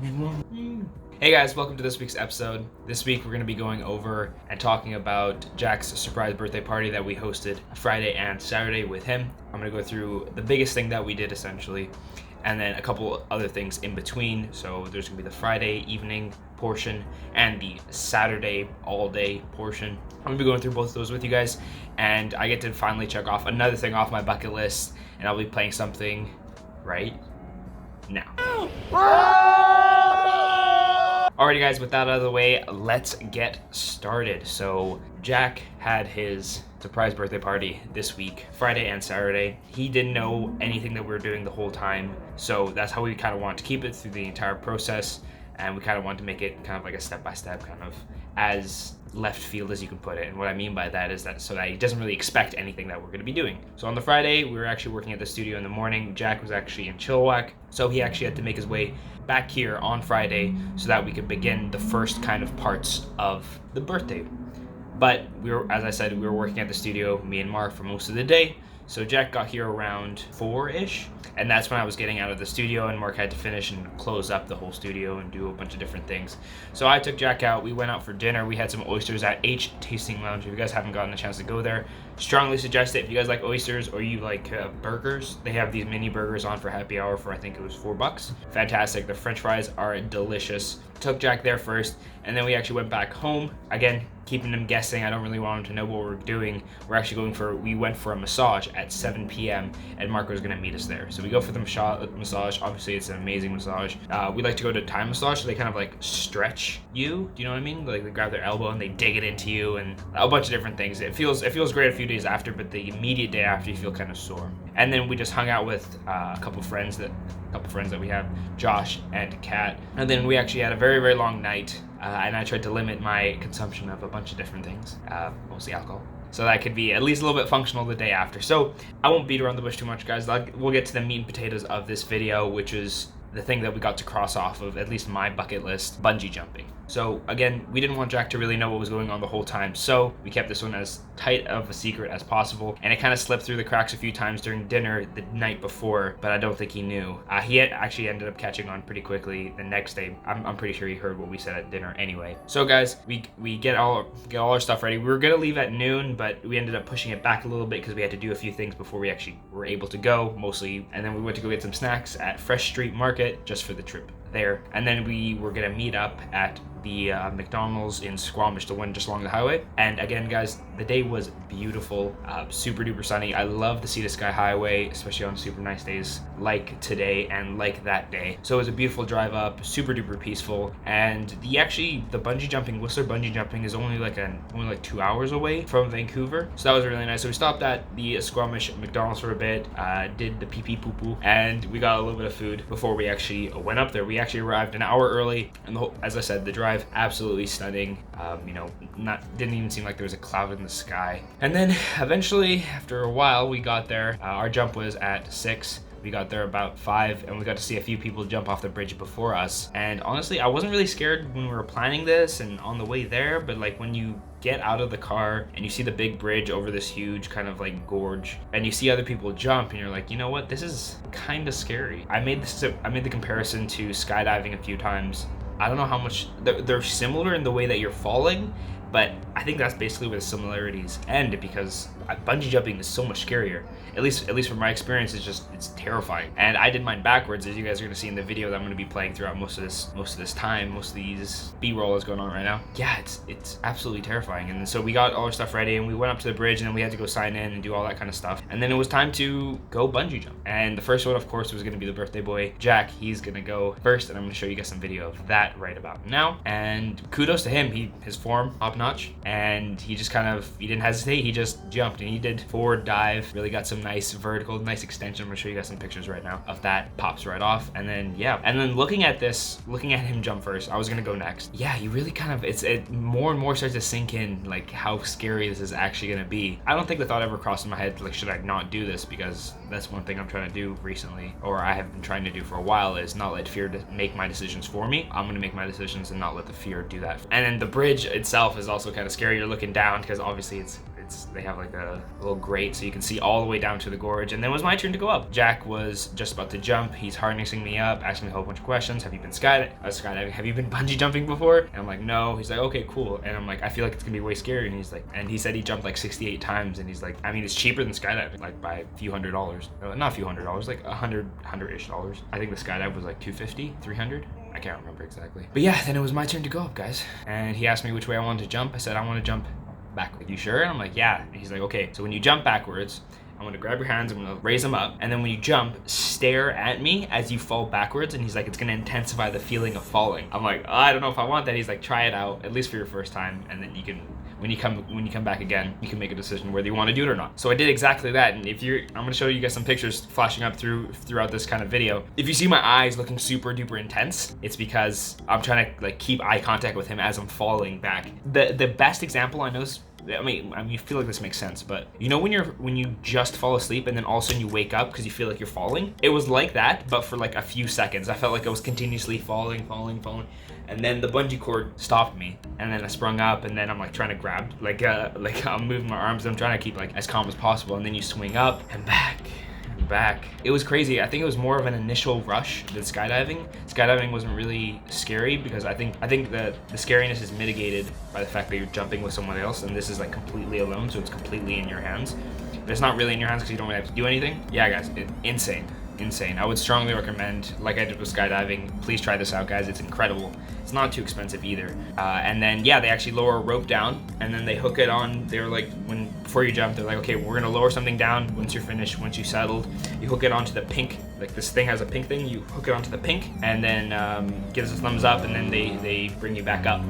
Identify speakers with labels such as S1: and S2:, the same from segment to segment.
S1: Hey guys, welcome to this week's episode. This week we're going to be going over and talking about Jack's surprise birthday party that we hosted Friday and Saturday with him. I'm going to go through the biggest thing that we did essentially, and then a couple other things in between. So there's going to be the Friday evening portion and the Saturday all day portion. I'm going to be going through both of those with you guys, and I get to finally check off another thing off my bucket list, and I'll be playing something right now. Alrighty guys, with that out of the way, let's get started. So Jack had his surprise birthday party this week, Friday and Saturday. He didn't know anything that we were doing the whole time, so that's how we kind of wanted to keep it through the entire process, and we kind of wanted to make it kind of like a step-by-step, kind of as left field as you can put it. And what I mean by that is that so that he doesn't really expect anything that we're going to be doing. So on the Friday, we were actually working at the studio in the morning. Jack was actually in Chilliwack, so he actually had to make his way back here on Friday so that we could begin the first kind of parts of the birthday. But we were, as I said, we were working at the studio, me and Mark, for most of the day. So Jack got here around 4-ish, and that's when I was getting out of the studio, and Mark had to finish and close up the whole studio and do a bunch of different things. So I took Jack out. We went out for dinner. We had some oysters at H Tasting Lounge. If you guys haven't gotten a chance to go there, strongly suggest it. If you guys like oysters or you like burgers, they have these mini burgers on for happy hour for I think it was $4. Fantastic. The French fries are delicious. Took Jack there first, and then we actually went back home. Again, keeping him guessing. I don't really want him to know what we're doing. We went for a massage at 7 p.m. and Marco was going to meet us there. So we go for the massage. Obviously, it's an amazing massage. We like to go to Thai massage, so they kind of like stretch you. Do you know what I mean? Like they grab their elbow and they dig it into you, and a bunch of different things. It feels great a few days after, but the immediate day after you feel kind of sore. And then we just hung out with a couple friends that we have, Josh and Kat. And then we actually had a very, very long night. And I tried to limit my consumption of a bunch of different things, mostly alcohol, so that I could be at least a little bit functional the day after. So I won't beat around the bush too much, guys. We'll get to the meat and potatoes of this video, which is the thing that we got to cross off of at least my bucket list, bungee jumping. So again, we didn't want Jack to really know what was going on the whole time, so we kept this one as tight of a secret as possible, and it kind of slipped through the cracks a few times during dinner the night before, but I don't think he knew. He had actually ended up catching on pretty quickly the next day. I'm pretty sure he heard what we said at dinner anyway. So guys, we get all our stuff ready. We were gonna leave at noon, but we ended up pushing it back a little bit because we had to do a few things before we actually were able to go, mostly, and then we went to go get some snacks at Fresh Street Market just for the trip there, and then we were gonna meet up at the McDonald's in Squamish, the one just along the highway. And again, guys, the day was beautiful, super duper sunny. I love the Sea to Sky Highway, especially on super nice days like today and like that day. So it was a beautiful drive up, super duper peaceful. And the bungee jumping, Whistler bungee jumping, is only like 2 hours away from Vancouver. So that was really nice. So we stopped at the Squamish McDonald's for a bit, did the pee poo poo, and we got a little bit of food before we actually went up there. We actually arrived an hour early, and as I said, the drive absolutely stunning. Didn't even seem like there was a cloud in the sky. And then eventually, after a while, we got there. Our jump was at 6. We got there about 5, and we got to see a few people jump off the bridge before us. And honestly, I wasn't really scared when we were planning this and on the way there, but like when you get out of the car and you see the big bridge over this huge kind of like gorge, and you see other people jump, and you're like, you know what, this is kind of scary. I made the comparison to skydiving a few times. I don't know how much they're similar in the way that you're falling, but I think that's basically where the similarities end, because bungee jumping is so much scarier. At least from my experience, it's terrifying. And I did mine backwards, as you guys are gonna see in the video that I'm gonna be playing throughout most of this time. Most of these B-roll is going on right now. Yeah, it's absolutely terrifying. And so we got all our stuff ready, and we went up to the bridge, and then we had to go sign in and do all that kind of stuff. And then it was time to go bungee jump. And the first one, of course, was gonna be the birthday boy, Jack. He's gonna go first, and I'm gonna show you guys some video of that right about now. And kudos to him. His form, top notch. And he didn't hesitate. He just jumped, and he did forward dive, really got some nice vertical, nice extension. I'm gonna show you guys some pictures right now of that. Pops right off. And then looking at him jump first, I was gonna go next. Yeah, you really it more and more starts to sink in, like how scary this is actually gonna be. I don't think the thought ever crossed in my head, like, should I not do this? Because that's one thing I'm trying to do recently, or I have been trying to do for a while, is not let fear make my decisions for me. I'm gonna make my decisions and not let the fear do that. And then the bridge itself is also kind of scary. You're looking down because obviously it's They have like a little grate so you can see all the way down to the gorge. And then it was my turn to go up. Jack was just about to jump. He's harnessing me up, asking me a whole bunch of questions. Have you been skydiving? Have you been bungee jumping before? And I'm like, no. He's like, okay, cool. And I'm like, I feel like it's gonna be way scarier. And he's like, and he said he jumped like 68 times. And he's like, I mean, it's cheaper than skydiving, like by a few $100s. Not a few $100s, like $100-ish. I think the skydive was like $250, $300. I can't remember exactly. But yeah, then it was my turn to go up, guys. And he asked me which way I wanted to jump. I said, I want to jump backward. You sure? And I'm like, yeah. And he's like, okay, so when you jump backwards, I'm gonna grab your hands, I'm gonna raise them up, and then when you jump, stare at me as you fall backwards. And he's like, it's gonna intensify the feeling of falling. I'm like, I don't know if I want that. He's like, try it out, at least for your first time, and then you can, when you come back again, you can make a decision whether you want to do it or not. So I did exactly that. And I'm gonna show you guys some pictures flashing up throughout this kind of video. If you see my eyes looking super duper intense, it's because I'm trying to like keep eye contact with him as I'm falling back. The best example I know is, I mean, I feel like this makes sense, but you know when you just fall asleep and then all of a sudden you wake up because you feel like you're falling? It was like that, but for like a few seconds. I felt like I was continuously falling, and then the bungee cord stopped me, and then I sprung up, and then I'm like trying to grab, like I'm moving my arms, and I'm trying to keep like as calm as possible, and then you swing up and back. It was crazy. I think it was more of an initial rush than skydiving. Skydiving wasn't really scary because I think the scariness is mitigated by the fact that you're jumping with someone else, and this is like completely alone, so it's completely in your hands. But it's not really in your hands because you don't really have to do anything. Yeah, guys, insane. I would strongly recommend, like I did with skydiving, please try this out, guys. It's incredible. It's not too expensive either. And then yeah, they actually lower a rope down, and then they hook it on. They're like, before you jump, they're like, okay, we're gonna lower something down. Once you're finished, once you settled, you hook it onto the pink. Like this thing has a pink thing. You hook it onto the pink, and then gives a thumbs up, and then they bring you back up.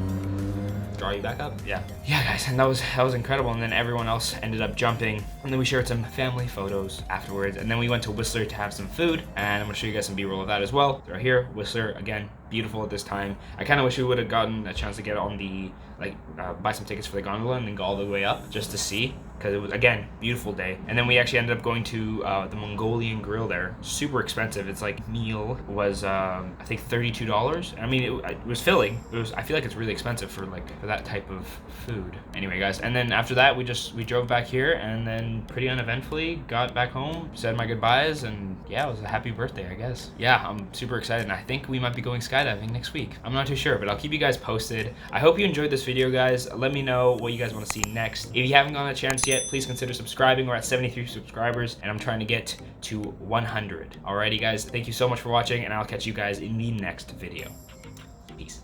S1: Draw you back up. Yeah guys, and that was incredible. And then everyone else ended up jumping, and then we shared some family photos afterwards, and then we went to Whistler to have some food, and I'm gonna show you guys some b-roll of that as well. They're right here. Whistler, again, beautiful at this time. I kind of wish we would have gotten a chance to get on the buy some tickets for the gondola and then go all the way up just to see, because it was, again, beautiful day. And then we actually ended up going to the Mongolian grill there. Super expensive. It's like meal was I think $32. I mean, it was filling. I feel like it's really expensive for that type of food. Anyway, guys, and then after that we drove back here, and then pretty uneventfully got back home, said my goodbyes, and yeah, it was a happy birthday, I guess. Yeah, I'm super excited, and I think we might be going skydiving next week. I'm not too sure, but I'll keep you guys posted. I hope you enjoyed this video, guys. Let me know what you guys want to see next. If you haven't gotten a chance yet, please consider subscribing. We're at 73 subscribers, and I'm trying to get to 100. Alrighty, guys, thank you so much for watching, and I'll catch you guys in the next video. Peace.